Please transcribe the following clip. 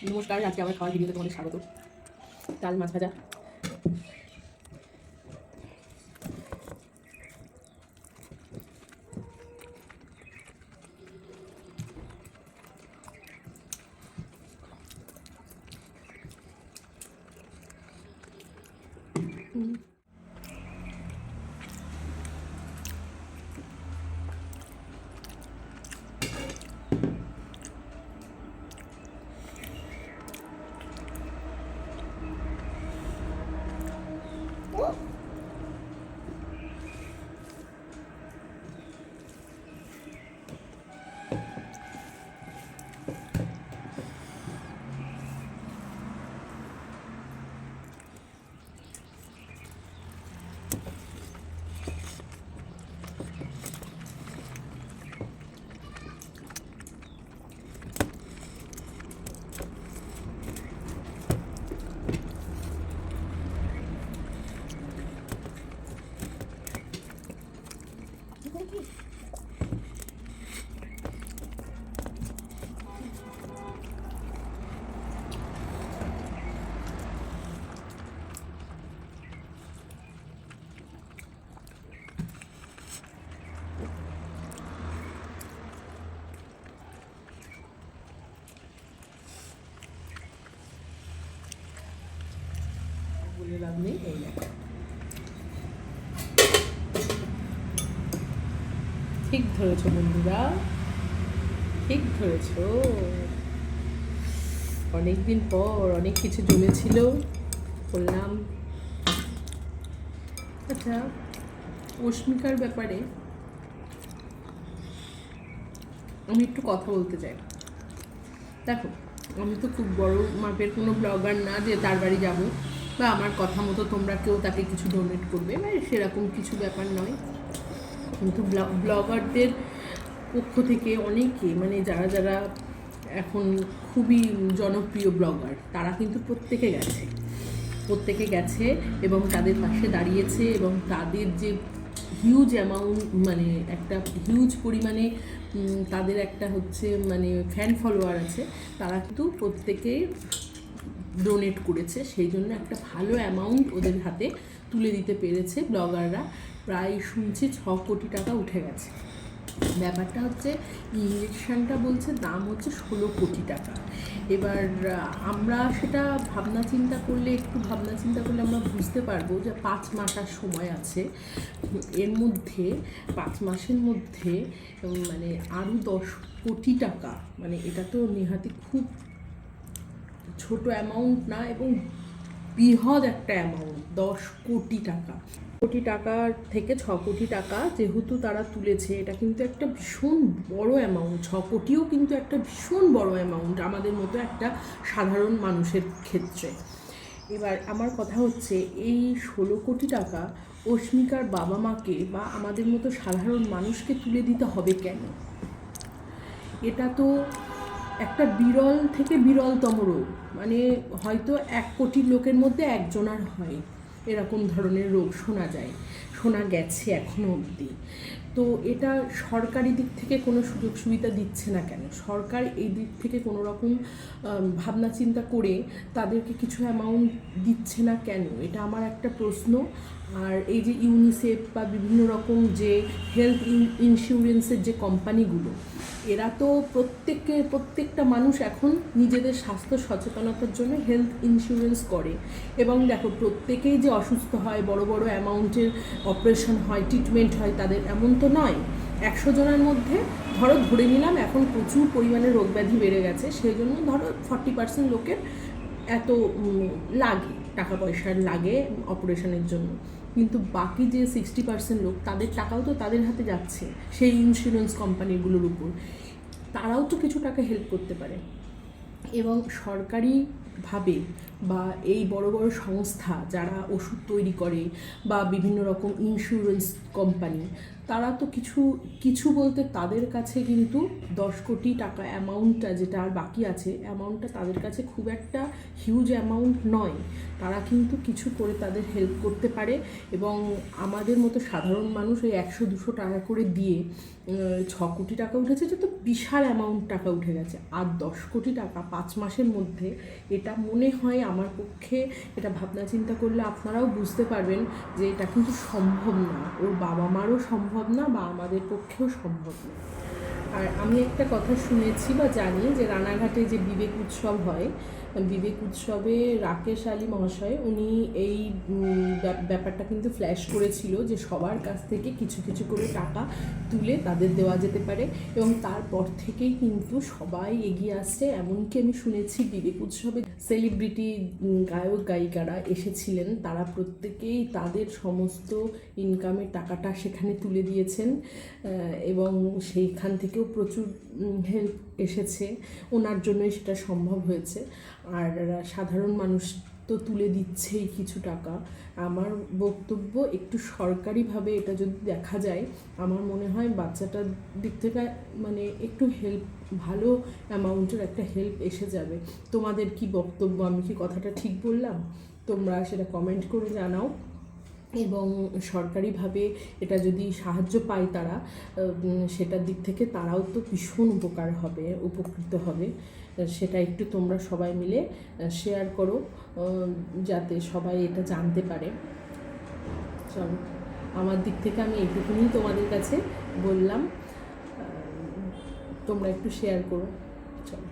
নমস্কার, আজকে আমার খাওয়ার ভিডিওতে তোমাদের স্বাগত। ডাল, মাছ ভাজা, বলে লাভ নেই। এই দেখো, ঠিক ধরেছ বন্ধুরা, ঠিক ধরেছ। অনেকদিন পর অনেক কিছু জমেছিল, বললাম। আচ্ছা, অস্মিকার ব্যাপারে আমি একটু কথা বলতে চাই। দেখো, আমি তো খুব বড় মাপের কোনো ব্লগার না যে তার বাড়ি যাবো বা আমার কথা মতো তোমরা কেউ তাকে কিছু ডোনেট করবে, মানে সেরকম কিছু ব্যাপার নয়। কিন্তু ব্লগারদের পক্ষ থেকে অনেকে, মানে যারা যারা এখন খুবই জনপ্রিয় ব্লগার, তারা কিন্তু প্রত্যেকে গেছে এবং তাদের পাশে দাঁড়িয়েছে, এবং তাদের যে হিউজ অ্যামাউন্ট, মানে একটা হিউজ পরিমাণে তাদের একটা হচ্ছে মানে ফ্যান ফলোয়ার আছে, তারা কিন্তু প্রত্যেকে ডোনেট করেছে। সেই জন্য একটা ভালো অ্যামাউন্ট ওদের হাতে তুলে দিতে পেরেছে ব্লগাররা। প্রায় শুনছি 6 কোটি টাকা উঠে গেছে। ব্যাপারটা হচ্ছে, ইঞ্জেকশানটা বলছে দাম হচ্ছে 16 কোটি টাকা। এবার আমরা সেটা একটু ভাবনা চিন্তা করলে আমরা বুঝতে পারবো যে 5 মাসের সময় আছে। এর মধ্যে 5 মাসের মধ্যে মানে আরও 10 কোটি টাকা, মানে এটা তো নেহাতি খুব ছোট অ্যামাউন্ট না, এবং বৃহৎ একটা অ্যামাউন্ট। 10 কোটি টাকা থেকে 6 কোটি টাকা যেহেতু তারা তুলেছে, এটা কিন্তু একটা ভীষণ বড় অ্যামাউন্ট। 6 কোটিও কিন্তু একটা ভীষণ বড় অ্যামাউন্ট আমাদের মতো একটা সাধারণ মানুষের ক্ষেত্রে। এবার আমার কথা হচ্ছে, এই 16 কোটি টাকা অস্মিকার বাবা মাকে বা আমাদের মতো সাধারণ মানুষকে তুলে দিতে হবে কেন? এটা তো একটা বিরল থেকে বিরলতম রোগ, মানে হয়তো 1 কোটি লোকের মধ্যে একজনার হয় এরকম ধরনের রোগ, শোনা গেছে এখনো অবধি। তো এটা সরকারি দিক থেকে কোনো সুযোগ সুবিধা দিচ্ছে না কেন? সরকার এই দিক থেকে কোনো রকম ভাবনা চিন্তা করে তাদেরকে কিছু অ্যামাউন্ট দিচ্ছে না কেন? এটা আমার একটা প্রশ্ন। আর এই যে ইউনিসেফ বা বিভিন্ন রকম যে হেলথ ইন্স্যুরেন্সের যে কোম্পানিগুলো, এরা তো প্রত্যেকটা মানুষ এখন নিজেদের স্বাস্থ্য সচেতনতার জন্য হেলথ ইন্স্যুরেন্স করে। এবং দেখো, প্রত্যেকেই যে অসুস্থ হয়, বড় বড় অ্যামাউন্টের অপারেশন হয়, ট্রিটমেন্ট হয় তাদের, এমন তো নয়। 100 জনের মধ্যে ধরে নিলাম এখন প্রচুর পরিমাণে রোগ ব্যাধি বেড়ে গেছে, সেই জন্য 40% লোকের এত লাগে, টাকা পয়সার লাগে অপারেশনের জন্য। কিন্তু বাকি যে 60% লোক, তাদের টাকাও তো তাদের হাতে যাচ্ছে সেই ইন্স্যুরেন্স কোম্পানিগুলোর উপর। তারাও তো কিছু টাকা হেল্প করতে পারে। এবং সরকারি ভাবে বা এই বড় বড় সংস্থা যারা ওষুধ তৈরি করে বা বিভিন্ন রকম ইন্স্যুরেন্স কোম্পানি, তারা তো কিছু কিছু বলতে তাদের কাছে কিন্তু 10 কোটি টাকা অ্যামাউন্টটা যেটা আর বাকি আছে, অ্যামাউন্টটা তাদের কাছে খুব একটা হিউজ অ্যামাউন্ট নয়। তারা কিন্তু কিছু করে তাদের হেল্প করতে পারে, এবং আমাদের মতো সাধারণ মানুষ ওই 100-200 টাকা করে দিয়ে 6 কোটি টাকা উঠেছে, এটা তো বিশাল অ্যামাউন্ট টাকা উঠে গেছে। আর 10 কোটি টাকা 5 মাসের মধ্যে, এটা মনে হয় আমার পক্ষে, এটা ভাবনা চিন্তা করলে আপনারাও বুঝতে পারবেন যে এটা কিন্তু সম্ভব না, ওর বাবা মারও সম্ভব না বা আমাদের পক্ষেও সম্ভব না। আর আমি একটা কথা শুনেছি বা জানি যে রানাঘাটে যে বিবেক উৎসব হয়, বিবেক উৎসবে রাকেশ আলী মহাশয় উনি এই ব্যাপারটা কিন্তু ফ্ল্যাশ করেছিল যে সবার কাছ থেকে কিছু কিছু করে টাকা তুলে তাদের দেওয়া যেতে পারে, এবং তারপর থেকেই কিন্তু সবাই এগিয়ে আসছে। এমনকি আমি শুনেছি বিবেক উৎসবে সেলিব্রিটি গায়ক গায়িকারা এসেছিলেন, তারা প্রত্যেকেই তাদের সমস্ত ইনকামের টাকাটা সেখানে তুলে দিয়েছেন, এবং সেইখান থেকেও প্রচুর হেল্প এসেছে, ওনার জন্যই সেটা সম্ভব হয়েছে। আর সাধারণ মানুষ তো তুলে দিচ্ছেই কিছু টাকা। আমার বক্তব্য একটু সরকারিভাবে এটা যদি দেখা যায়, আমার মনে হয় বাচ্চাটার দিক থেকে মানে একটু হেল্প, ভালো অ্যামাউন্টের একটা হেল্প এসে যাবে। তোমাদের কি বক্তব্য? আমি কি কথাটা ঠিক বললাম? তোমরা সেটা কমেন্ট করে জানাও। এবং সরকারিভাবে এটা যদি সাহায্য পায় তারা, সেটার দিক থেকে তারাও তো ভীষণ উপকৃত হবে। সেটা একটু তোমরা সবাই মিলে শেয়ার করো, যাতে সবাই এটা জানতে পারে। চলো, আমার দিক থেকে আমি এইটুকুনি তোমাদের কাছে বললাম, তোমরা একটু শেয়ার করো। চলো।